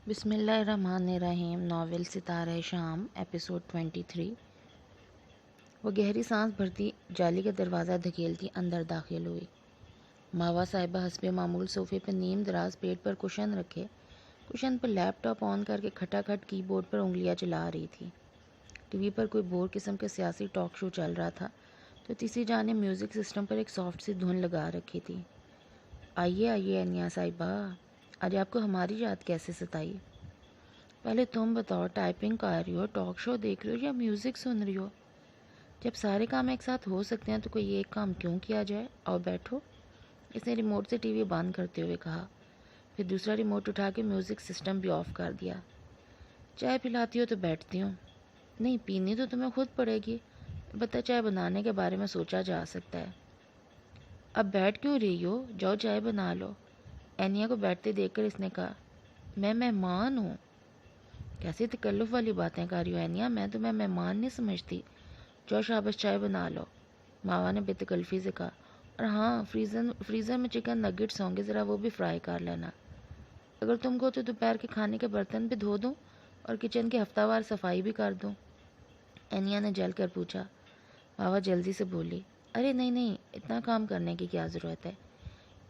بسم اللہ الرحمن الرحیم۔ ناول ستارہ شام ایپیسوڈ 23۔ وہ گہری سانس بھرتی جالی کا دروازہ دھکیلتی اندر داخل ہوئی۔ ماوا صاحبہ حسب معمول صوفے پر نیم دراز پیٹ پر کشن رکھے کشن پر لیپ ٹاپ آن کر کے کھٹا کھٹ کی بورڈ پر انگلیاں چلا رہی تھی۔ ٹی وی پر کوئی بور قسم کا سیاسی ٹاک شو چل رہا تھا تو تیسری جانب میوزک سسٹم پر ایک سافٹ سی دھن لگا رکھی تھی۔ آئیے آئیے انیا صاحبہ، آج آپ کو ہماری یاد کیسے ستائی؟ پہلے تم بتاؤ، ٹائپنگ کر رہی ہو، ٹاک شو دیکھ رہی ہو یا میوزک سن رہی ہو؟ جب سارے کام ایک ساتھ ہو سکتے ہیں تو کوئی ایک کام کیوں کیا جائے؟ آؤ بیٹھو، اس نے ریموٹ سے ٹی وی بند کرتے ہوئے کہا، پھر دوسرا ریموٹ اٹھا کے میوزک سسٹم بھی آف کر دیا۔ چائے پلاتی ہو تو بیٹھتی ہوں۔ نہیں پینی تو تمہیں خود پڑے گی، البتہ چائے بنانے کے بارے میں سوچا جا سکتا ہے۔ اب بیٹھ کیوں رہی ہو؟ جاؤ چائے بنا لو۔ اینیا کو بیٹھتے دیکھ کر اس نے کہا، میں مہمان ہوں۔ کیسی تکلف والی باتیں کر رہی ہو اینیا، میں تمہیں مہمان نہیں سمجھتی۔ جو شابش چائے بنا لو، ماوا نے بے تکلفی سے کہا، اور ہاں فریزر میں چکن نگٹس ہوں گے، ذرا وہ بھی فرائی کر لینا۔ اگر تم کو تو دوپہر کے کھانے کے برتن بھی دھو دوں اور کچن کی ہفتہ وار صفائی بھی کر دوں؟ اینیا نے جل کر پوچھا۔ ماوا جلدی سے بولی، ارے نہیں، اتنا کام کرنے کی کیا ضرورت ہے؟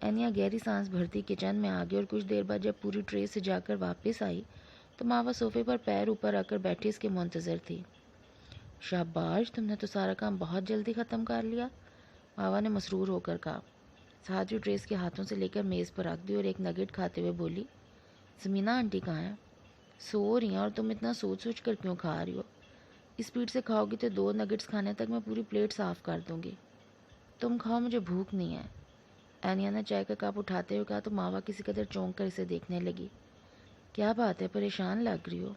اینیا گہری سانس بھرتی کچن میں آ گئی اور کچھ دیر بعد جب پوری ٹرے سے جا کر واپس آئی تو ماوا صوفے پر پیر اوپر رکھ کر بیٹھی اس کے منتظر تھی۔ شاباش، تم نے تو سارا کام بہت جلدی ختم کر لیا، ماوا نے مسرور ہو کر کہا۔ ساتھ ہی ٹریس کے ہاتھوں سے لے کر میز پر رکھ دی اور ایک نگٹ کھاتے ہوئے بولی، سمینا آنٹی کہاں ہیں؟ سو رہی ہیں، اور تم اتنا سوچ کر کیوں کھا رہی ہو؟ اسپیڈ سے کھاؤ گی تو 2 نگٹس کھانے تک میں پوری پلیٹ صاف کر دوں گی۔ تم کھاؤ، مجھے بھوک نہیں ہے، اینیا نے چائے کا کپ اٹھاتے ہوئے کہا تو ماوا کسی قدر چونک کر اسے دیکھنے لگی۔ کیا بات ہے، پریشان لگ رہی ہو؟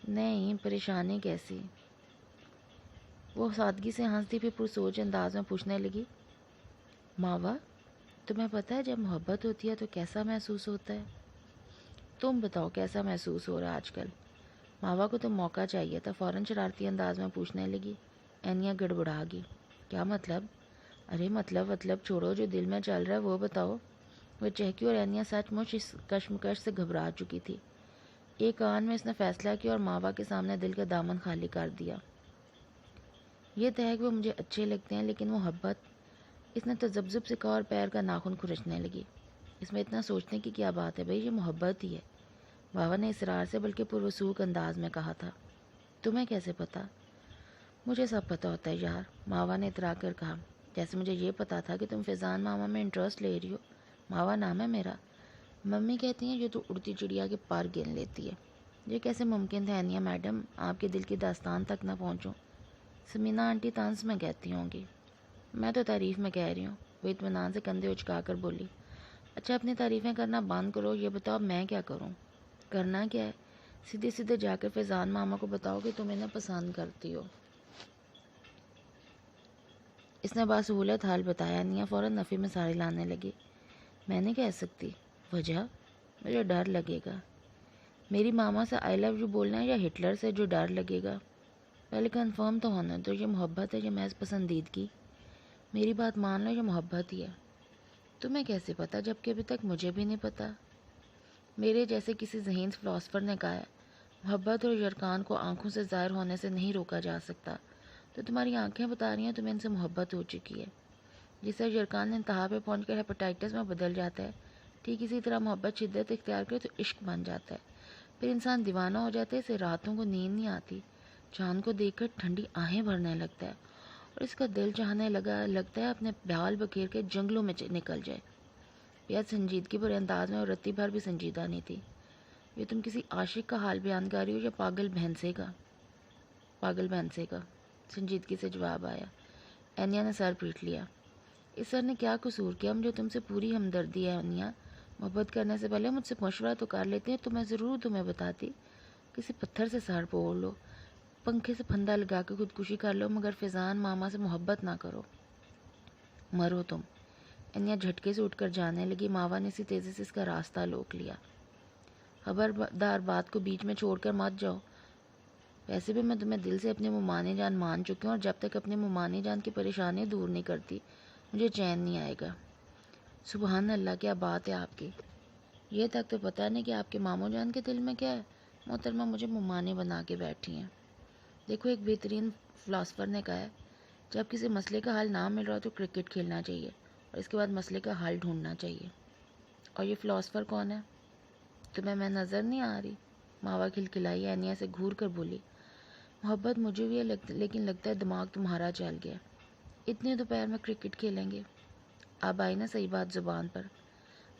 نہیں، پریشانی کیسی؟ وہ سادگی سے ہنستی پھر پرسوچ انداز میں پوچھنے لگی، ماوا تمہیں پتہ ہے جب محبت ہوتی ہے تو کیسا محسوس ہوتا ہے؟ تم بتاؤ کیسا محسوس ہو رہا ہے آج کل؟ ماوا کو تو موقع چاہیے تھا، فوراً شرارتی انداز میں پوچھنے لگی۔ اینیا گڑبڑا گئی، کیا مطلب؟ ارے مطلب چھوڑو، جو دل میں چل رہا ہے وہ بتاؤ۔ وہ چہکی اور اینیا سچ مچ اس کشمکش سے گھبرا چکی تھی۔ ایک آن میں اس نے فیصلہ کیا اور ماوا کے سامنے دل کا دامن خالی کر دیا۔ یہ طے ہے کہ وہ مجھے اچھے لگتے ہیں، لیکن محبت، اس نے تذبذب سے کہا اور پیر کا ناخن کھرچنے لگی۔ اس میں اتنا سوچنے کی کیا بات ہے بھائی، یہ محبت ہی ہے، ماوا نے اصرار سے بلکہ پروسوک انداز میں کہا تھا۔ تمہیں کیسے پتا؟ مجھے سب پتا ہوتا ہے یار، ماوا نے اترا کر کہا، جیسے مجھے یہ پتا تھا کہ تم فیضان ماما میں انٹرسٹ لے رہی ہو۔ ماوا نام ہے میرا، ممی کہتی ہیں یہ تو اڑتی چڑیا کے پر گن لیتی ہے۔ یہ کیسے ممکن تھا اینیا میڈم، آپ کے دل کی داستان تک نہ پہنچوں؟ سمینا آنٹی طنز میں کہتی ہوں گی، میں تو تعریف میں کہہ رہی ہوں، وہ اطمینان سے کندھے اچکا کر بولی۔ اچھا اپنی تعریفیں کرنا بند کرو، یہ بتاؤ میں کیا کروں؟ کرنا کیا ہے؟ سیدھے جا کر فیضان ماما کو بتاؤ کہ تم انہیں پسند کرتی ہو۔ اس نے باسہولت حال بتایا۔ انیا فوراً نفی میں ساری لانے لگی، میں نہیں کہہ سکتی۔ وجہ؟ مجھے ڈر لگے گا۔ میری ماما سے آئی لو یو بولنا ہے یا ہٹلر سے جو ڈر لگے گا؟ پہلے کنفرم تو ہونا تو یہ محبت ہے یا محض پسندیدگی؟ میری بات مان لو، یہ محبت ہی ہے۔ تمہیں کیسے پتا جبکہ ابھی تک مجھے بھی نہیں پتا؟ میرے جیسے کسی ذہین فلاسفر نے کہا ہے، محبت اور یرکان کو آنکھوں سے ظاہر ہونے سے نہیں روکا جا سکتا، تو تمہاری آنکھیں بتا رہی ہیں تمہیں ان سے محبت ہو چکی ہے۔ جسے یرکان انتہا پہ پہنچ کر ہیپاٹائٹس میں بدل جاتا ہے، ٹھیک اسی طرح محبت شدت اختیار کرے تو عشق بن جاتا ہے، پھر انسان دیوانہ ہو جاتا ہے، اسے راتوں کو نیند نہیں آتی، چاند کو دیکھ کر ٹھنڈی آہیں بھرنے لگتا ہے، اور اس کا دل چاہنے لگتا ہے اپنے بال بکھیر کے جنگلوں میں نکل جائے۔ بیعت سنجیدگی پر انداز میں اور رتی بھر بھی سنجیدہ نہیں تھی۔ یہ تم کسی عاشق کا حال بیان کر رہی ہو یا پاگل بھینسے کا؟ پاگل بھینسے کا، سنجیدگی سے جواب آیا۔ اینیا نے سر پیٹ لیا۔ اس سر نے کیا قصور کیا؟ مجھے تم سے پوری ہمدردی ہے انیا، محبت کرنے سے پہلے مجھ سے مشورہ تو کر لیتے تو میں ضرور تمہیں بتاتی۔ کسی پتھر سے سر پھوڑ لو، پنکھے سے پھندا لگا کے خودکشی کر لو، مگر فیضان ماما سے محبت نہ کرو، مرو تم۔ انیا جھٹکے سے اٹھ کر جانے لگی۔ ماوا نے اسی تیزی سے اس کا راستہ روک لیا۔ خبردار بات کو بیچ میں چھوڑ کر مت جاؤ، ویسے بھی میں تمہیں دل سے اپنی ممانی جان مان چکی ہوں، اور جب تک اپنی ممانی جان کی پریشانی دور نہیں کرتی مجھے چین نہیں آئے گا۔ سبحان اللہ، کیا بات ہے آپ کی، یہ تک تو پتہ نہیں کہ آپ کے ماموں جان کے دل میں کیا ہے، محترمہ مجھے ممانے بنا کے بیٹھی ہیں۔ دیکھو، ایک بہترین فلاسفر نے کہا ہے، جب کسی مسئلے کا حل نہ مل رہا تو کرکٹ کھیلنا چاہیے اور اس کے بعد مسئلے کا حل ڈھونڈنا چاہیے۔ اور یہ فلاسفر کون ہے؟ تمہیں میں نظر نہیں آ رہی؟ ماوا کھلکھلائی اینیا سے گھور کر بولی۔ محبت مجھے بھی ہے، لیکن لگتا ہے دماغ تمہارا چل گیا۔ اتنے دوپہر میں کرکٹ کھیلیں گے؟ اب آئی نا صحیح بات زبان پر۔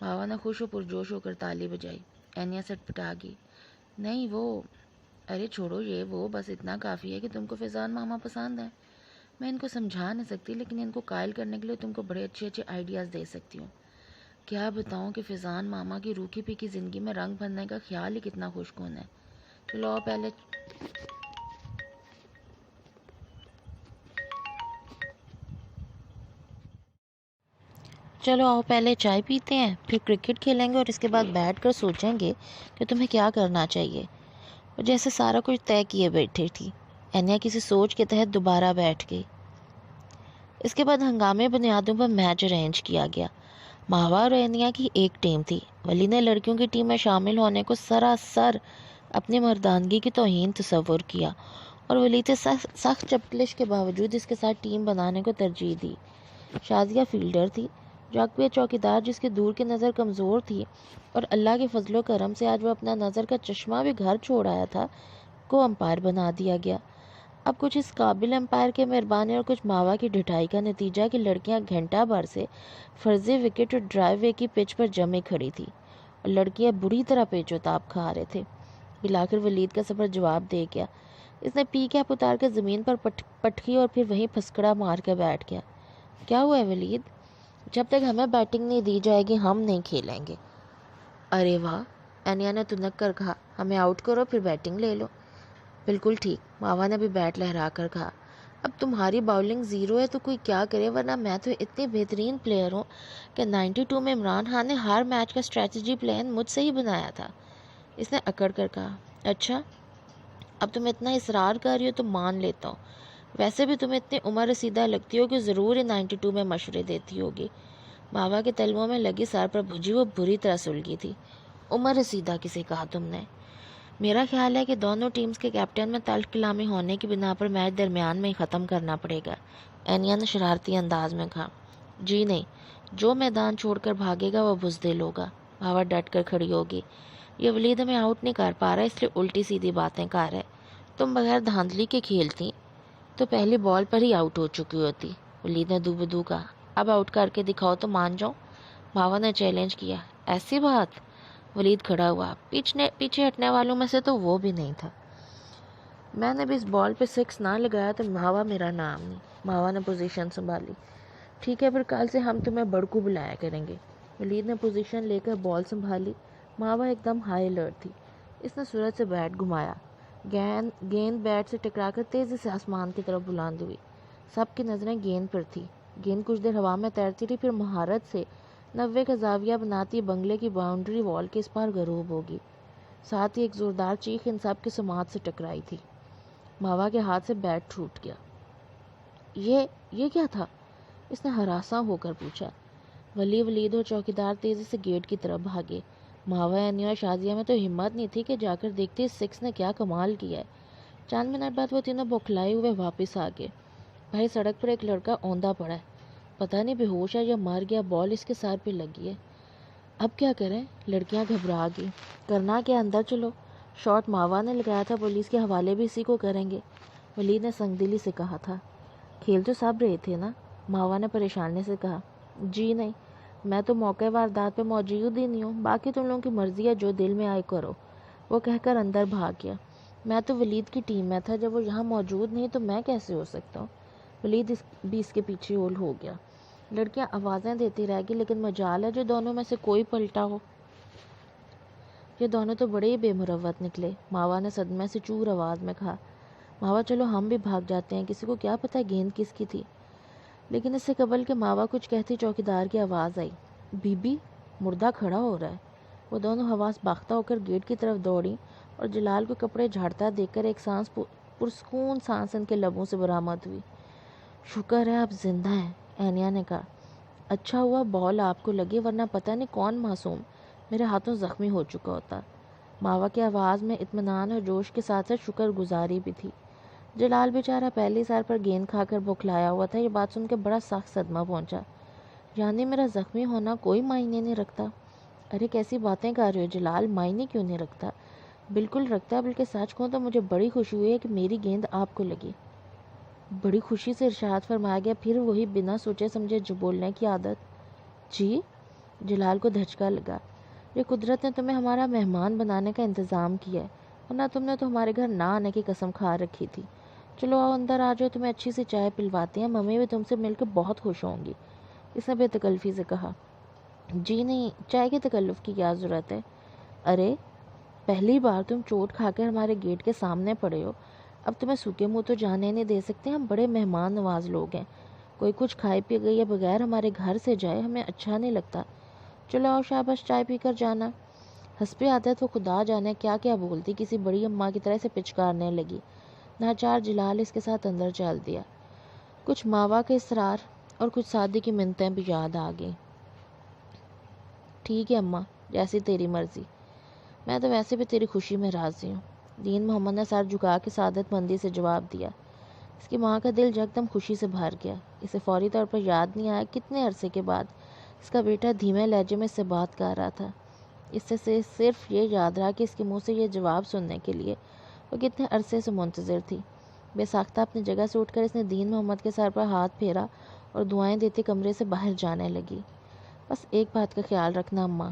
ماوا نے خوش و پرجوش ہو کر تالی بجائی۔ اینیا سٹپٹا گئی۔ نہیں وہ، ارے چھوڑو یہ وہ، بس اتنا کافی ہے کہ تم کو فیضان ماما پسند ہے۔ میں ان کو سمجھا نہیں سکتی، لیکن ان کو قائل کرنے کے لیے تم کو بڑے اچھے اچھے آئیڈیاز دے سکتی ہوں۔ کیا بتاؤں کہ فیضان ماما کی روکھی پھیکی زندگی میں رنگ بھرنے کا خیال ہی کتنا خوش کن ہے۔ چلو آؤ پہلے چائے پیتے ہیں، پھر کرکٹ کھیلیں گے اور اس کے بعد بیٹھ کر سوچیں گے کہ تمہیں کیا کرنا چاہیے۔ وہ جیسے سارا کچھ طے کیے بیٹھے تھی۔ اینیا کسی سوچ کے تحت دوبارہ بیٹھ گئی۔ اس کے بعد ہنگامی بنیادوں پر میچ ارینج کیا گیا۔ ماوا اور اینیا کی ایک ٹیم تھی۔ ولی نے لڑکیوں کی ٹیم میں شامل ہونے کو سراسر اپنی مردانگی کی توہین تصور کیا اور ولید سخت چپکلش کے باوجود اس کے ساتھ ٹیم بنانے کو ترجیح دی۔ شازیہ فیلڈر تھی، جاکوے چوکیدار جس کی دور کی نظر کمزور تھی اور اللہ کے فضل و کرم سے آج وہ اپنا نظر کا چشمہ بھی گھر چھوڑ آیا تھا، کو امپائر بنا دیا گیا۔ اب کچھ اس قابل امپائر کے مہربانی اور کچھ ماوا کی ڈھٹائی کا نتیجہ کہ لڑکیاں گھنٹہ بھر سے فرضی وکٹ اور ڈرائیو وے کی پچ پر جمے کھڑی تھی اور لڑکیاں بری طرح پیچ و تاب کھا رہے تھے۔ بلاخر ولید کا صبر جواب دے گیا۔ اس نے پی کیپ اتار کے زمین پر پٹکی اور پھر وہیں پھسکڑا مار کے بیٹھ گیا۔ کیا ہوا ہے ولید؟ جب تک ہمیں بیٹنگ نہیں دی جائے گی ہم نہیں کھیلیں گے۔ ارے واہ، اینیا نے تنک کر کہا، ہمیں آؤٹ کرو پھر بیٹنگ لے لو۔ بالکل ٹھیک، ماوا نے بھی بیٹ لہرا کر کہا۔ اب تمہاری باؤلنگ زیرو ہے تو کوئی کیا کرے، ورنہ میں تو اتنی بہترین پلیئر ہوں کہ 92 میں عمران خان نے ہر میچ کا اسٹریٹجی پلان مجھ سے ہی بنایا تھا۔ اس نے اکڑ کر کہا۔ اچھا، اب تم اتنا اصرار کر رہی ہو تو مان لیتا ہوں۔ ویسے بھی تم اتنی عمر رسیدہ لگتی ہو کہ ضرور ہی 92 میں مشورے دیتی ہوگی۔ ماوا کے تلووں میں لگی سر پر بھجی وہ بری طرح سلگی تھی۔ عمر رسیدہ کسے کہا تم نے؟ میرا خیال ہے کہ دونوں ٹیمز کے کیپٹن میں تلخ کلامی ہونے کی بنا پر میچ درمیان میں ہی ختم کرنا پڑے گا، اینیا نے شرارتی انداز میں کہا۔ جی نہیں، جو میدان چھوڑ کر بھاگے گا وہ بزدل ہوگا۔ ماوا ڈٹ کر کھڑی ہوگی۔ یہ ولید ہمیں آؤٹ نہیں کر پا رہا اس لیے الٹی سیدھی باتیں کر رہے۔ تم بغیر دھاندلی کے کھیلتی تو پہلی بال پر ہی آؤٹ ہو چکی ہوتی، ولید نے دو بدو کہا۔ اب آؤٹ کر کے دکھاؤ تو مان جاؤ، ماوا نے چیلنج کیا۔ ایسی بات؟ ولید کھڑا ہوا۔ پیچھے ہٹنے والوں میں سے تو وہ بھی نہیں تھا۔ میں نے بھی اس بال پہ 6 نہ لگایا تو ماوا میرا نام نہیں۔ ماوا نے پوزیشن سنبھالی۔ ٹھیک ہے، پھر کل سے ہم تمہیں بڑکو بلایا کریں گے۔ ولید نے پوزیشن لے کر بال سنبھالی۔ ماوا ایک دم ہائی الرٹ تھی۔ اس نے سورج سے بیٹ گھمایا۔ گیند بیٹ سے ٹکرا کر تیزی سے آسمان کی طرف بلند ہوئی۔ سب کی نظریں گیند پر تھی۔ گیند کچھ دیر ہوا میں تیرتی رہی، پھر مہارت سے 90 کا زاویہ بناتی بنگلے کی باؤنڈری وال کے اس پار غروب ہوگی۔ ساتھ ہی ایک زوردار چیخ ان سب کی سماعت سے ٹکرائی تھی۔ ماوا کے ہاتھ سے بیٹ ٹوٹ گیا۔ یہ کیا تھا؟ اس نے ہراساں ہو کر پوچھا۔ ولید اور چوکیدار تیزی سے گیٹ کی طرف بھاگے۔ ماوا، اینیا اور شازیہ میں تو ہمت نہیں تھی کہ جا کر دیکھتے 6 نے کیا کمال کیا ہے۔ چند منٹ بعد وہ تینوں بوکھلائے ہوئے واپس آ گئے۔ بھائی، سڑک پر ایک لڑکا اوندا پڑا ہے، پتہ نہیں بے ہوش ہے یا مر گیا، بال اس کے سر پہ لگی ہے۔ اب کیا کریں؟ لڑکیاں گھبرا گئی۔ کرنا کیا، اندر چلو۔ شاٹ ماوا نے لگایا تھا، پولیس کے حوالے بھی اسی کو کریں گے، ولید نے سنگ دلی سے کہا تھا۔ کھیل تو سب رہے تھے نا؟ ماوا نے پریشانی سے کہا۔ جی نہیں، میں تو موقع واردات پہ موجود ہی نہیں ہوں، باقی تم لوگوں کی مرضی ہے، جو دل میں آئے کرو، وہ کہہ کر اندر بھاگ گیا۔ میں تو ولید کی ٹیم میں تھا، جب وہ یہاں موجود نہیں تو میں کیسے ہو سکتا ہوں؟ ولید بھی اس کے پیچھے ہول ہو گیا۔ لڑکیاں آوازیں دیتی رہ گئی، لیکن مجال ہے جو دونوں میں سے کوئی پلٹا ہو۔ یہ دونوں تو بڑے ہی بے مروت نکلے، ماوا نے صدمے سے چور آواز میں کہا۔ ماوا، چلو ہم بھی بھاگ جاتے ہیں، کسی کو کیا پتہ گیند کس کی تھی۔ لیکن اس سے قبل کہ ماوا کچھ کہتی، چوکیدار کی آواز آئی۔ بی بی، مردہ کھڑا ہو رہا ہے۔ وہ دونوں حواس باختہ ہو کر گیٹ کی طرف دوڑی اور جلال کو کپڑے جھاڑتا دیکھ کر ایک سانس پرسکون سانس ان کے لبوں سے برآمد ہوئی۔ شکر ہے آپ زندہ ہیں، اینیا نے کہا۔ اچھا ہوا بال آپ کو لگی، ورنہ پتہ نہیں کون معصوم میرے ہاتھوں زخمی ہو چکا ہوتا۔ ماوا کی آواز میں اطمینان اور جوش کے ساتھ ساتھ شکر گزاری بھی تھی۔ جلال بیچارہ پہلی سال پر گیند کھا کر بکھلایا ہوا تھا۔ یہ بات سن کے بڑا سخت صدمہ پہنچا۔ یعنی میرا زخمی ہونا کوئی معنی نہیں رکھتا؟ ارے کیسی باتیں کر رہے ہو جلال، معنی کیوں نہیں رکھتا؟ بالکل رکھتا ہے، بلکہ سچ کہوں تو مجھے بڑی خوشی ہوئی ہے کہ میری گیند آپ کو لگی۔ بڑی خوشی سے ارشاد فرمایا گیا، پھر وہی بنا سوچے سمجھے جو بولنے کی عادت۔ جی؟ جلال کو دھچکا لگا۔ یہ قدرت نے تمہیں ہمارا مہمان بنانے کا انتظام کیا ہے، ورنہ تم نے تو ہمارے گھر نہ آنے کی قسم کھا رکھی تھی۔ چلو آؤ اندر آ جاؤ، تمہیں اچھی سی چائے پلواتے ہیں، ممی بھی تم سے مل کے بہت خوش ہوں گی، اس نے بے تکلفی سے کہا۔ جی نہیں، چائے کے تکلف کی کیا ضرورت ہے؟ ارے پہلی بار تم چوٹ کھا کر ہمارے گیٹ کے سامنے پڑے ہو، اب تمہیں سوکھے منہ تو جانے نہیں دے سکتے۔ ہم بڑے مہمان نواز لوگ ہیں، کوئی کچھ کھائے پی گئی یا بغیر ہمارے گھر سے جائے ہمیں اچھا نہیں لگتا۔ چلو آؤ شاباش، چائے پی کر جانا۔ حسب عادت وہ خدا جانے کیا کیا بولتی، کسی بڑی اماں کی طرح سے پچکارنے لگی۔ ناچار جلال اس کے ساتھ اندر چل دیا۔ کچھ ماوا کے اصرار اور کچھ سادی کی منتیں بھی یاد آ گئیں۔ ٹھیک ہے اماں، جیسی تیری مرضی، میں تو ویسے بھی تیری خوشی میں راضی ہوں۔ دین محمد نے سر جھکا کے سعادت مندی سے جواب دیا۔ اس کی ماں کا دل یکدم خوشی سے بھر گیا۔ اسے فوری طور پر یاد نہیں آیا کتنے عرصے کے بعد اس کا بیٹا دھیمے لہجے میں اس سے بات کر رہا تھا۔ اس سے صرف یہ یاد رہا کہ اس کے منہ سے یہ جواب سننے کے لیے وہ کتنے عرصے سے منتظر تھی۔ بے ساختہ اپنی جگہ سے اٹھ کر اس نے دین محمد کے سر پر ہاتھ پھیرا اور دعائیں دیتے کمرے سے باہر جانے لگی۔ بس ایک بات کا خیال رکھنا اماں،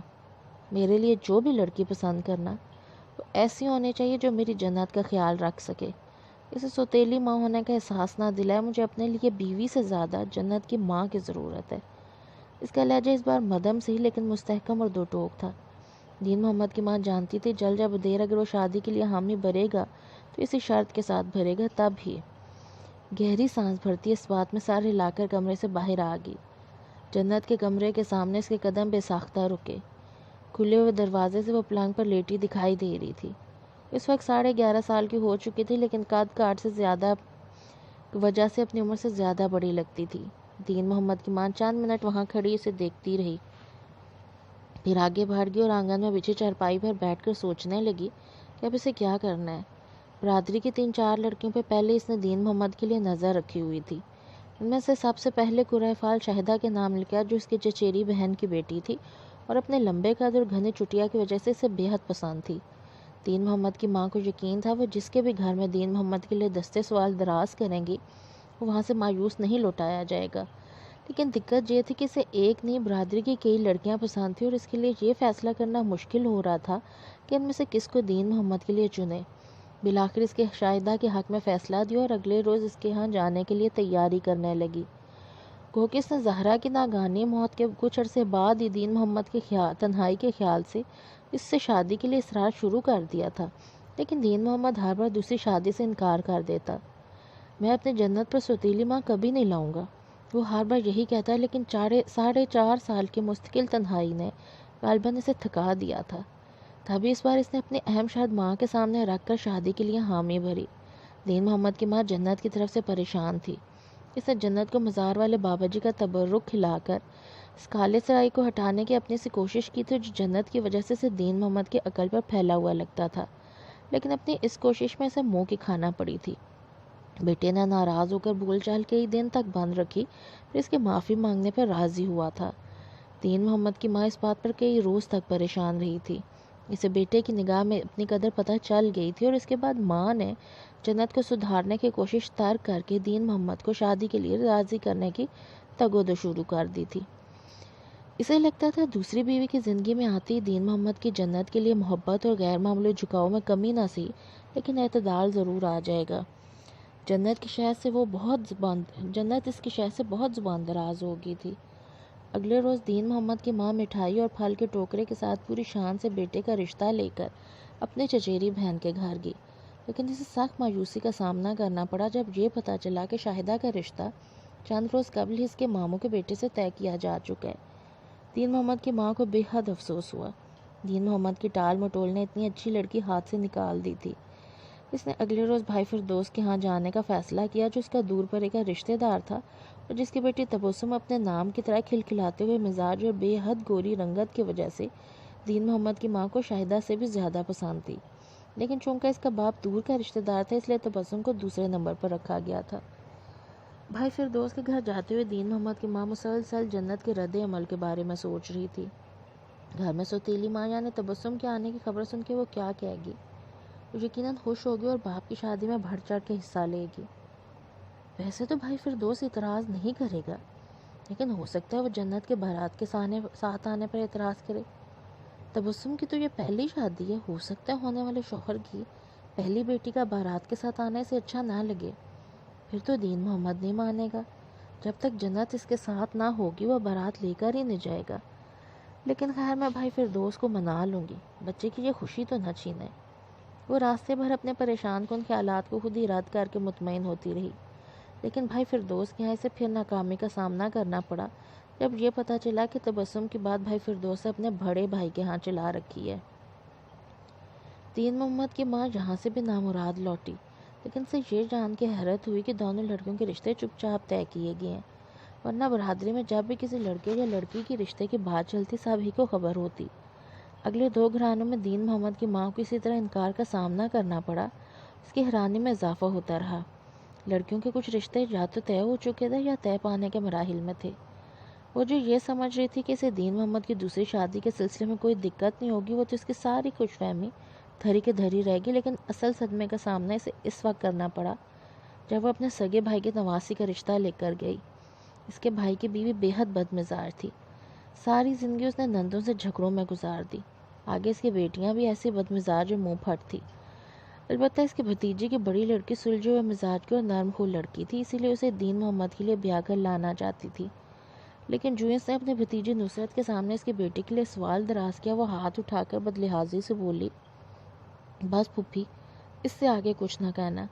میرے لیے جو بھی لڑکی پسند کرنا وہ ایسی ہونی چاہیے جو میری جنت کا خیال رکھ سکے۔ اسے سوتیلی ماں ہونے کا احساس نہ دلائے، مجھے اپنے لیے بیوی سے زیادہ جنت کی ماں کی ضرورت ہے۔ اس کا لہجہ اس بار مدھم سے ہی لیکن مستحکم اور دو ٹوک تھا۔ دین محمد کی ماں جانتی تھی جلد یا بدیر اگر وہ شادی کے لیے حامی بھرے گا تو اسی شرط کے ساتھ بھرے گا، تب ہی۔ گہری سانس بھرتی اس بات میں سر ہلا کر کمرے سے باہر آ گئی۔ جنت کے کمرے کے سامنے اس کے قدم بے ساختہ رکے۔ کھلے ہوئے دروازے سے وہ پلنگ پر لیٹی دکھائی دے رہی تھی۔ اس وقت 11.5 سال کی ہو چکی تھی، لیکن قد کاٹ سے زیادہ وجہ سے اپنی عمر سے زیادہ بڑی لگتی تھی۔ دین محمد کی ماں چند منٹ وہاں کھڑی اسے دیکھتی رہی، پھر آگے بڑھ گئی اور آنگن میں بچھی چارپائی پر بیٹھ کر سوچنے لگی کہ اب اسے کیا کرنا ہے۔ برادری کی 3-4 لڑکیوں پہ پہلے اس نے دین محمد کے لیے نظر رکھی ہوئی تھی۔ ان میں سے سب سے پہلے قرۂ فال شہدہ کے نام لکھا، جو اس کی چچیری بہن کی بیٹی تھی اور اپنے لمبے قد اور گھنے چٹیا کی وجہ سے اسے بے حد پسند تھی۔ دین محمد کی ماں کو یقین تھا وہ جس کے بھی گھر میں دین محمد کے لیے دستے سوال دراز کریں گی وہ وہاں سے مایوس نہیں لوٹایا جائے گا۔ لیکن دقت یہ تھی کہ اسے ایک نہیں برادری کی کئی لڑکیاں پسند تھیں اور اس کے لیے یہ فیصلہ کرنا مشکل ہو رہا تھا کہ ان میں سے کس کو دین محمد کے لیے چنے۔ بالآخر اس کے شاہدہ کے حق میں فیصلہ دیا اور اگلے روز اس کے ہاں جانے کے لیے تیاری کرنے لگی۔ گو کہ اس نے زہرا کی ناگہانی موت کے کچھ عرصے بعد ہی دین محمد کے تنہائی کے خیال سے اس سے شادی کے لیے اصرار شروع کر دیا تھا، لیکن دین محمد ہر بار دوسری شادی سے انکار کر دیتا۔ میں اپنی جنت پر سوتیلی ماں کبھی نہیں لاؤں گا، وہ ہر بار یہی کہتا ہے، لیکن 4.5 سال کی مستقل تنہائی نے غالباً اسے تھکا دیا تھا۔ تبھی اس بار اس نے اپنی اہم شرط ماں کے سامنے رکھ کر شادی کے لیے حامی بھری۔ دین محمد کی ماں جنت کی طرف سے پریشان تھی۔ اس نے جنت کو مزار والے بابا جی کا تبرک کھلا کر اس کالے سرائی کو ہٹانے کی اپنی سی کوشش کی تھی جو جنت کی وجہ سے دین محمد کے عقل پر پھیلا ہوا لگتا تھا، لیکن اپنی اس کوشش میں اسے منہ کی کھانا پڑی تھی۔ بیٹے نے ناراض ہو کر بول چال کئی دن تک بند رکھی، پھر اس کے معافی مانگنے پر راضی ہوا تھا۔ دین محمد کی ماں اس بات پر کئی روز تک پریشان رہی تھی۔ اسے بیٹے کی نگاہ میں اپنی قدر پتہ چل گئی تھی اور اس کے بعد ماں نے جنت کو سدھارنے کی کوشش ترک کر کے دین محمد کو شادی کے لیے راضی کرنے کی تگودو شروع کر دی تھی۔ اسے لگتا تھا دوسری بیوی کی زندگی میں آتی دین محمد کی جنت کے لیے محبت اور غیر معمولی جھکاؤ میں کمی نہ سی، لیکن اعتدال ضرور آ جائے گا۔ جنت اس کی شہد سے بہت زبان دراز ہو گئی تھی۔ اگلے روز دین محمد کی ماں مٹھائی اور پھل کے ٹوکرے کے ساتھ پوری شان سے بیٹے کا رشتہ لے کر اپنی چچیری بہن کے گھر گئی، لیکن اسے سخت مایوسی کا سامنا کرنا پڑا جب یہ پتہ چلا کہ شاہدہ کا رشتہ چند روز قبل ہی اس کے ماموں کے بیٹے سے طے کیا جا چکا ہے۔ دین محمد کی ماں کو بے حد افسوس ہوا۔ دین محمد کی ٹال مٹول نے اتنی اچھی لڑکی ہاتھ سے نکال دی تھی۔ اس نے اگلے روز بھائی فردوس کے ہاں جانے کا فیصلہ کیا جو اس کا دور پر ایک رشتہ دار تھا اور جس کی بیٹی تبسم اپنے نام کی طرح کھلکھلاتے ہوئے مزاج اور بے حد گوری رنگت کی وجہ سے دین محمد کی ماں کو شاہدہ سے بھی زیادہ پسند تھی، لیکن چونکہ اس کا باپ دور کا رشتہ دار تھا اس لیے تبسم کو دوسرے نمبر پر رکھا گیا تھا۔ بھائی فردوس کے گھر جاتے ہوئے دین محمد کی ماں مسلسل جنت کے رد عمل کے بارے میں سوچ رہی تھی۔ گھر میں سوتیلی ماں یعنی تبسم کے آنے کی خبر سن کے وہ کیا کہے گی؟ وہ یقیناً خوش ہوگی اور باپ کی شادی میں بڑھ چڑھ کے حصہ لے گی۔ ویسے تو بھائی فردوس اعتراض نہیں کرے گا، لیکن ہو سکتا ہے وہ جنت کے بارات کے ساتھ آنے پر اعتراض کرے۔ تبسم کی تو یہ پہلی شادی ہے، ہو سکتا ہے ہونے والے شوہر کی پہلی بیٹی کا بارات کے ساتھ آنے سے اچھا نہ لگے۔ پھر تو دین محمد نہیں مانے گا، جب تک جنت اس کے ساتھ نہ ہوگی وہ بارات لے کر ہی نہیں جائے گا۔ لیکن خیر میں بھائی فردوس کو منا لوں گی، بچے کی یہ خوشی تو نہ چھینے۔ وہ راستے بھر اپنے پریشان کن خیالات کو خود ہی رد کر کے مطمئن ہوتی رہی، لیکن بھائی فردوس کے یہاں اسے پھر ناکامی کا سامنا کرنا پڑا جب یہ پتہ چلا کہ تبسم کی بات بھائی فردوس نے اپنے بڑے بھائی کے ہاں چلا رکھی ہے۔ دین محمد کی ماں یہاں سے بھی نامراد لوٹی، لیکن اسے یہ جان کے حیرت ہوئی کہ دونوں لڑکیوں کے رشتے چپ چاپ طے کیے گئے ہیں، ورنہ برادری میں جب بھی کسی لڑکے یا لڑکی کی رشتے کی بات چلتی سبھی کو خبر ہوتی۔ اگلے 2 گھرانوں میں دین محمد کی ماں کو اسی طرح انکار کا سامنا کرنا پڑا۔ اس کی حیرانی میں اضافہ ہوتا رہا۔ لڑکیوں کے کچھ رشتے یا تو طے ہو چکے تھے یا طے پانے کے مراحل میں تھے۔ وہ جو یہ سمجھ رہی تھی کہ اسے دین محمد کی دوسری شادی کے سلسلے میں کوئی دقت نہیں ہوگی، وہ تو اس کی ساری خوش فہمی دھری کے دھری رہ گی، لیکن اصل صدمے کا سامنا اسے اس وقت کرنا پڑا جب وہ اپنے سگے بھائی کے نواسی کا رشتہ لے کر گئی۔ اس کے بھائی کی بیوی بے حد بدمزاج تھی۔ ساری زندگی اس نے نندوں سے جھگڑوں میں گزار دی، آگے اس کی بیٹیاں بھی ایسی بدمزاج اور منہ پھٹ تھی۔ البتہ اس کی بھتیجی کی بڑی لڑکی سلجھے ہوئے مزاج کی اور نرم خو لڑکی تھی، اسی لیے اسے دین محمد کے لیے بیاہ کر لانا چاہتی تھی۔ لیکن جو اس نے اپنی بھتیجی نصرت کے سامنے اس کی بیٹی کے لیے سوال دراز کیا، وہ ہاتھ اٹھا کر بدلحاظی سے بولی، بس پھوپھی، اس سے آگے کچھ نہ کہنا۔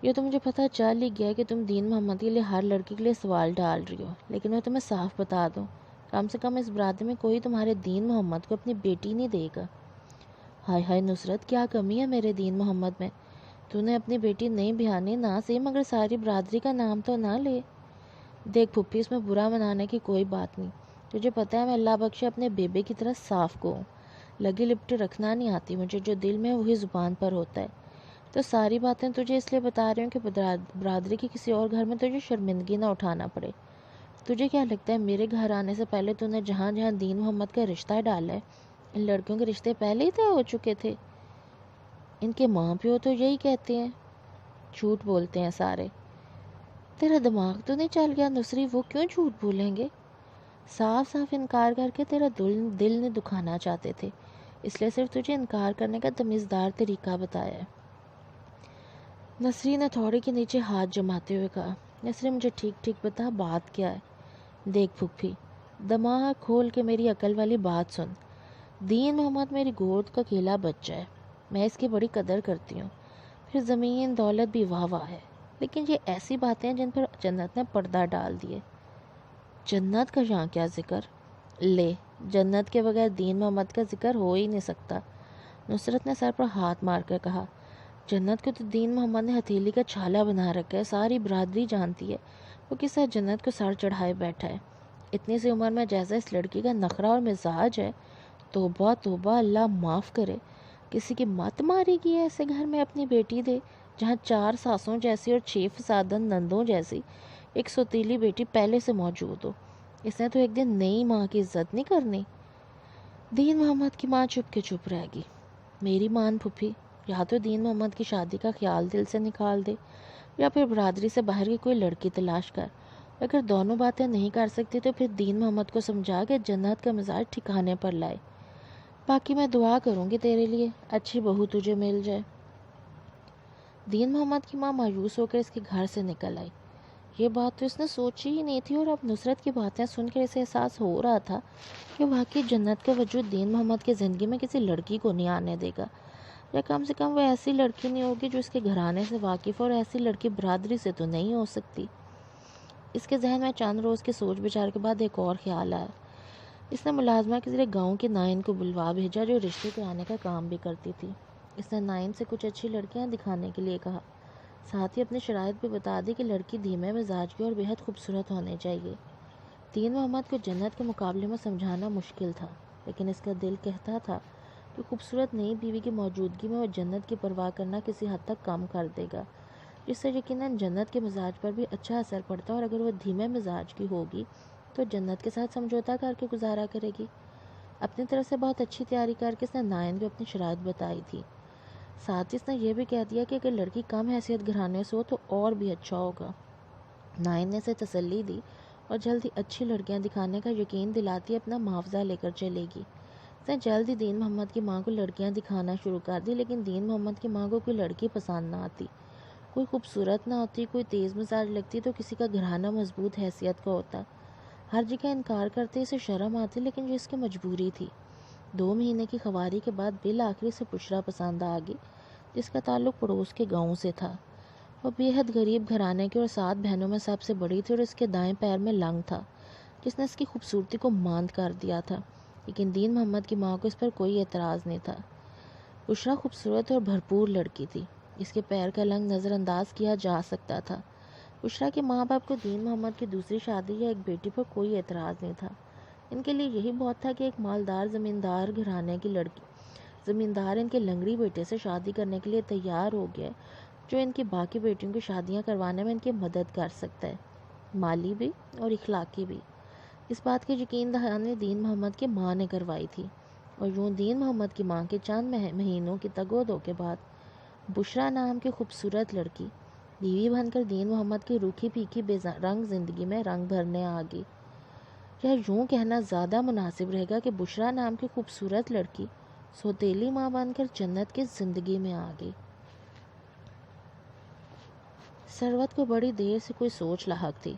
یہ تو مجھے پتہ چل ہی گیا کہ تم دین محمد کے لیے ہر لڑکی کے لیے سوال ڈال رہی ہو، لیکن میں تمہیں صاف بتا دوں، کم سے کم اس برادری میں کوئی تمہارے دین محمد کو اپنی بیٹی نہیں دے گا۔ ہائے ہائے نصرت، کیا کمی ہے میرے دین محمد میں؟ تو نے اپنی بیٹی نہیں بیاہنی نہ صحیح مگر ساری برادری کا نام تو نہ لے۔ دیکھ پھوپھی، اس میں برا منانے کی کوئی بات نہیں، تجھے پتہ ہے میں اللہ بخشے اپنے بیبے کی طرح صاف کو ہوں، لگی لپٹی رکھنا نہیں آتی مجھے، جو دل میں وہی زبان پر ہوتا ہے۔ تو ساری باتیں تجھے اس لیے بتا رہی ہوں کہ برادری کی کسی اور گھر میں تجھے شرمندگی نہ اٹھانا پڑے۔ تجھے کیا لگتا ہے میرے گھر آنے سے پہلے تو نے جہاں جہاں دین محمد کا رشتہ ڈالا ہے ان لڑکیوں کے رشتے پہلے ہی طے ہو چکے تھے؟ ان کے ماں پیو تو یہی کہتے ہیں، جھوٹ بولتے ہیں سارے۔ تیرا دماغ تو نہیں چل گیا نصری، وہ کیوں جھوٹ بولیں گے؟ صاف صاف انکار کر کے تیرا دل نہیں دکھانا چاہتے تھے، اس لیے صرف تجھے انکار کرنے کا تمیزدار طریقہ بتایا ہے۔ نصری نے تھوڑے کے نیچے ہاتھ جماتے ہوئے کہا، نصری مجھے ٹھیک ٹھیک بتا بات کیا ہے؟ دیکھ پھوپھی، دماغ کھول کے میری عقل والی بات سن۔ دین محمد میری گود کا اکیلا بچہ ہے، میں اس کی بڑی قدر کرتی ہوں، پھر زمین دولت بھی واہ واہ ہے، لیکن یہ ایسی باتیں ہیں جن پر جنت نے پردہ ڈال دیے۔ جنت کا یہاں کیا ذکر؟ لے، جنت کے بغیر دین محمد کا ذکر ہو ہی نہیں سکتا۔ نصرت نے سر پر ہاتھ مار کر کہا، جنت کو تو دین محمد نے ہتھیلی کا چھالا بنا رکھا ہے، ساری برادری جانتی ہے وہ کس طرح جنت کو سر چڑھائے بیٹھا ہے۔ اتنی سی عمر میں جیسا اس لڑکی کا نخرہ اور مزاج ہے، توبہ توبہ، اللہ معاف کرے، کسی کی مت ماری گئی ہے ایسے گھر میں اپنی بیٹی دے جہاں 4 ساسوں جیسی اور 6 فسادن نندوں جیسی ایک سوتیلی بیٹی پہلے سے موجود ہو۔ اس نے تو ایک دن نئی ماں کی عزت نہیں کرنی۔ دین محمد کی ماں چپ کے چپ رہ گئی۔ میری مان پھوپھی، یا تو دین محمد کی شادی کا خیال دل سے نکال دے یا پھر برادری سے باہر کی کوئی لڑکی تلاش کر، اگر دونوں باتیں نہیں کر سکتی تو پھر دین محمد کو سمجھا کے جنت کا مزاج ٹھکانے پر لائے۔ باقی میں دعا کروں گی تیرے لیے، اچھی بہو تجھے مل جائے۔ دین محمد کی ماں مایوس ہو کر اس کے گھر سے نکل آئی۔ یہ بات تو اس نے سوچی ہی نہیں تھی، اور اب نصرت کی باتیں سن کر اسے احساس ہو رہا تھا کہ واقعی جنت کا وجود دین محمد کی زندگی میں کسی لڑکی کو نہیں آنے دے گا، یا کم سے کم وہ ایسی لڑکی نہیں ہوگی جو اس کے گھرانے سے واقف ہو، اور ایسی لڑکی برادری سے تو نہیں ہو سکتی۔ اس کے ذہن میں چند روز کی سوچ بچار کے بعد ایک اور خیال آیا۔ اس نے ملازمہ کے ذریعے گاؤں کی نائن کو بلوا بھیجا جو رشتے کرانے کا کام بھی کرتی تھی۔ اس نے نائن سے کچھ اچھی لڑکیاں دکھانے کے لیے کہا، ساتھ ہی اپنی شرائط بھی بتا دی کہ لڑکی دھیمے مزاج کی اور بے حد خوبصورت ہونے چاہیے۔ دین محمد کو جنت کے مقابلے میں سمجھانا مشکل تھا، لیکن اس کا دل کہتا تھا کہ خوبصورت نئی بیوی کی موجودگی میں وہ جنت کی پرواہ کرنا کسی حد تک کم کر دے گا، جس سے یقیناً جنت کے مزاج پر بھی اچھا اثر پڑتا، اور اگر وہ دھیمے مزاج کی ہوگی تو جنت کے ساتھ سمجھوتا کر کے گزارا کرے گی۔ اپنی طرف سے بہت اچھی تیاری کر کے اس نے نائن کو اپنی شرائط بتائی تھی۔ ساتھ ہی اس نے یہ بھی کہہ دیا کہ اگر لڑکی کم حیثیت گھرانے سے ہو تو اور بھی اچھا ہوگا۔ نائن نے اسے تسلی دی اور جلد ہی اچھی لڑکیاں دکھانے کا یقین دلاتی اپنا معاوضہ لے کر چلے گی۔ اس نے جلد ہی دین محمد کی ماں کو لڑکیاں دکھانا شروع کر دی، لیکن دین محمد کی ماں کو کوئی لڑکی پسند نہ آتی، کوئی خوبصورت نہ ہوتی، کوئی تیز مزاج لگتی تو کسی کا گھرانہ مضبوط حیثیت کا ہوتا۔ ہر جگہ انکار کرتے اسے شرم آتی، لیکن یہ اس کی مجبوری تھی۔ 2 مہینے کی خواری کے بعد بالآخر اسے بشرا پسند آ گئی، جس کا تعلق پڑوس کے گاؤں سے تھا۔ وہ بے حد غریب گھرانے کی اور 7 بہنوں میں سب سے بڑی تھی، اور اس کے دائیں پیر میں لنگ تھا جس نے اس کی خوبصورتی کو ماند کر دیا تھا، لیکن دین محمد کی ماں کو اس پر کوئی اعتراض نہیں تھا۔ بشرا خوبصورت اور بھرپور لڑکی تھی، اس کے پیر کا لنگ نظر انداز کیا جا سکتا تھا۔ بشرا کے ماں باپ کو دین محمد کی دوسری شادی یا ایک بیٹی پر کوئی اعتراض نہیں تھا۔ ان کے لیے یہی بہت تھا کہ ایک مالدار زمیندار گھرانے کی لڑکی، زمیندار ان کے لنگڑی بیٹے سے شادی کرنے کے لیے تیار ہو گیا، جو ان کی باقی بیٹیوں کی شادیاں کروانے میں ان کی مدد کر سکتا ہے، مالی بھی اور اخلاقی بھی۔ اس بات کی یقین دہانی دین محمد کی ماں نے کروائی تھی، اور یوں دین محمد کی ماں کے چند مہینوں کی تگ و دو کے بعد بشرا نام کی خوبصورت لڑکی بیوی بن کر دین محمد کی روکھی پھیکی بے رنگ زندگی میں رنگ بھرنے آ گئی۔ یا یوں کہنا زیادہ مناسب رہے گا کہ بشرا نام کی خوبصورت لڑکی سوتیلی ماں بن کر جنت کی زندگی میں آ گئی۔ ثروت کو بڑی دیر سے کوئی سوچ لاحق تھی۔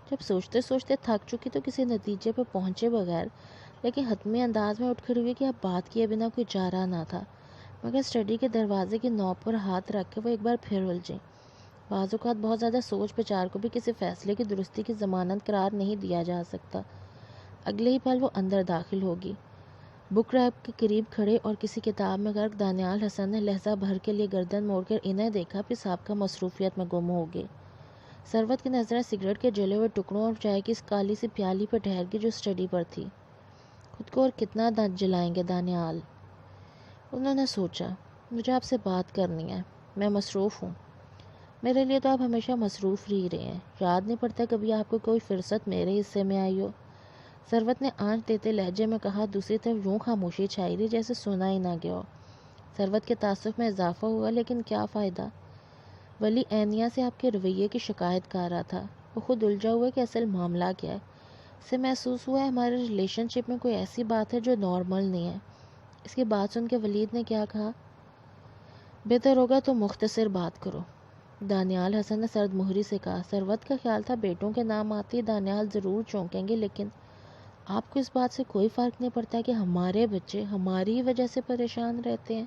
جب سوچتے سوچتے تھک چکی تو کسی نتیجے پر پہنچے بغیر لیکن حتمی انداز میں اٹھ کھڑی ہوئی کہ اب بات کیے بنا کوئی چارہ نہ تھا، مگر اسٹڈی کے دروازے کی نوک پر ہاتھ رکھ کے وہ ایک بار پھر الجھیں۔ بعض اوقات بہت زیادہ سوچ بچار کو بھی کسی فیصلے کی درستی کی ضمانت قرار نہیں دیا جا سکتا۔ اگلے ہی پل وہ اندر داخل ہوگی۔ بک ریک کے قریب کھڑے اور کسی کتاب میں غرق دانیال حسن نے لہجہ بھر کے لیے گردن موڑ کر انہیں دیکھا، پھر سابقہ مصروفیت میں گم ہو گئے۔ ثروت کی نظریں سگریٹ کے جلے ہوئے ٹکڑوں اور چائے کی اس کالی سی پیالی پر ٹھہر گئی جو اسٹڈی پر تھی۔ خود کو اور کتنا جلائیں گے دانیال؟ انہوں نے سوچا، مجھے آپ سے بات کرنی ہے، میں مصروف ہوں۔ میرے لیے تو آپ ہمیشہ مصروف ہی رہے ہیں، یاد نہیں پڑتا کبھی آپ کو کوئی فرصت میرے حصے میں آئی ہو؟ ثروت نے آنچ دیتے لہجے میں کہا۔ دوسری طرف یوں خاموشی چھائی رہی جیسے سنا ہی نہ گیا ہو۔ ثروت کے تعصب میں اضافہ ہوا، لیکن کیا فائدہ؟ ولی عینیہ سے آپ کے رویے کی شکایت کر رہا تھا۔ وہ خود الجھا ہوا کہ اصل معاملہ کیا ہے۔ اسے محسوس ہوا ہے ہمارے ریلیشن شپ میں کوئی ایسی بات ہے جو نارمل نہیں ہے۔ اس کی بات سن کے ولید نے کیا کہا، بہتر ہوگا تو مختصر بات کرو، دانیال حسن نے سرد مہری سے کہا۔ ثروت کا خیال تھا بیٹوں کے نام آتے ہی دانیال ضرور چونکیں گے، لیکن آپ کو اس بات سے کوئی فرق نہیں پڑتا کہ ہمارے بچے ہماری وجہ سے پریشان رہتے ہیں؟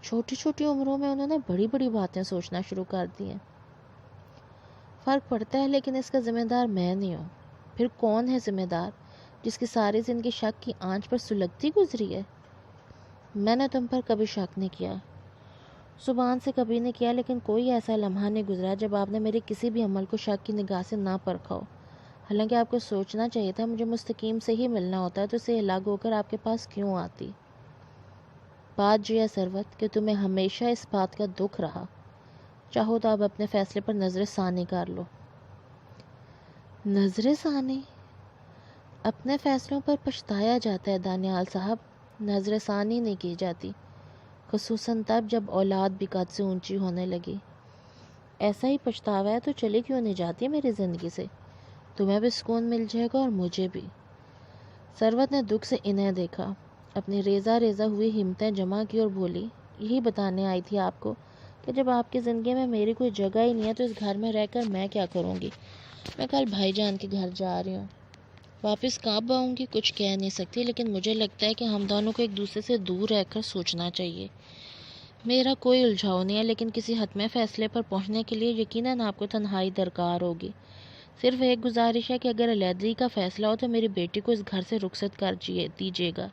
چھوٹی چھوٹی عمروں میں انہوں نے بڑی بڑی باتیں سوچنا شروع کر دی ہیں۔ فرق پڑتا ہے، لیکن اس کا ذمہ دار میں نہیں ہوں۔ پھر کون ہے ذمہ دار، جس کی ساری زندگی شک کی آنچ پر سلگتی گزری ہے؟ میں نے تم پر کبھی شک نہیں کیا، زبان سے کبھی نہیں کیا، لیکن کوئی ایسا لمحہ نہیں گزرا جب آپ نے میرے کسی بھی عمل کو شک کی نگاہ سے نہ پرکھا ہو۔ حالانکہ آپ کو سوچنا چاہیے تھا مجھے مستقیم سے ہی ملنا ہوتا ہے، تو اسے الگ ہو کر آپ کے پاس کیوں آتی؟ بات یہ ہے ثروت کہ تمہیں ہمیشہ اس بات کا دکھ رہا۔ چاہو تو آپ اپنے فیصلے پر نظر ثانی کر لو۔ نظر ثانی؟ اپنے فیصلوں پر پچھتایا جاتا ہے دانیال صاحب، نظر ثانی نہیں کی جاتی، خصوصاً تب جب اولاد بھی قد سے اونچی ہونے لگی۔ ایسا ہی پچھتاوا ہے تو چلی کیوں نہیں جاتی میری زندگی سے؟ تمہیں بھی سکون مل جائے گا اور مجھے بھی۔ ثروت نے دکھ سے انہیں دیکھا، اپنی ریزہ ریزہ ہوئی ہمتیں جمع کی اور بولی، یہی بتانے آئی تھی آپ کو کہ جب آپ کی زندگی میں میری کوئی جگہ ہی نہیں ہے تو اس گھر میں رہ کر میں کیا کروں گی؟ میں کل بھائی جان کے گھر جا رہی ہوں، واپس کب آؤں گی کچھ کہہ نہیں سکتی، لیکن مجھے لگتا ہے کہ ہم دونوں کو ایک دوسرے سے دور رہ کر سوچنا چاہیے۔ میرا کوئی الجھاؤ نہیں ہے، لیکن کسی حتمی فیصلے پر پہنچنے کے لیے یقیناً آپ کو تنہائی درکار ہوگی۔ صرف ایک گزارش ہے کہ اگر علیحدگی کا فیصلہ ہو تو میری بیٹی کو اس گھر سے رخصت کر دیجیے گا۔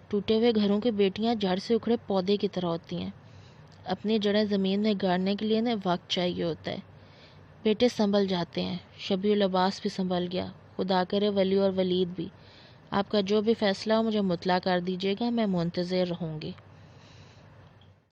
ٹوٹے ہوئے گھروں کی بیٹیاں جڑ سے اکھڑے پودے کی طرح ہوتی ہیں، اپنی جڑیں زمین میں گاڑنے کے لیے انہیں وقت چاہیے ہوتا ہے۔ بیٹے سنبھل جاتے ہیں، شبیہ العباس بھی سنبھل گیا، خدا کرے ولی اور ولید بھی۔ آپ کا جو بھی فیصلہ ہو مجھے مطلع کر دیجیے گا، میں منتظر رہوں گی۔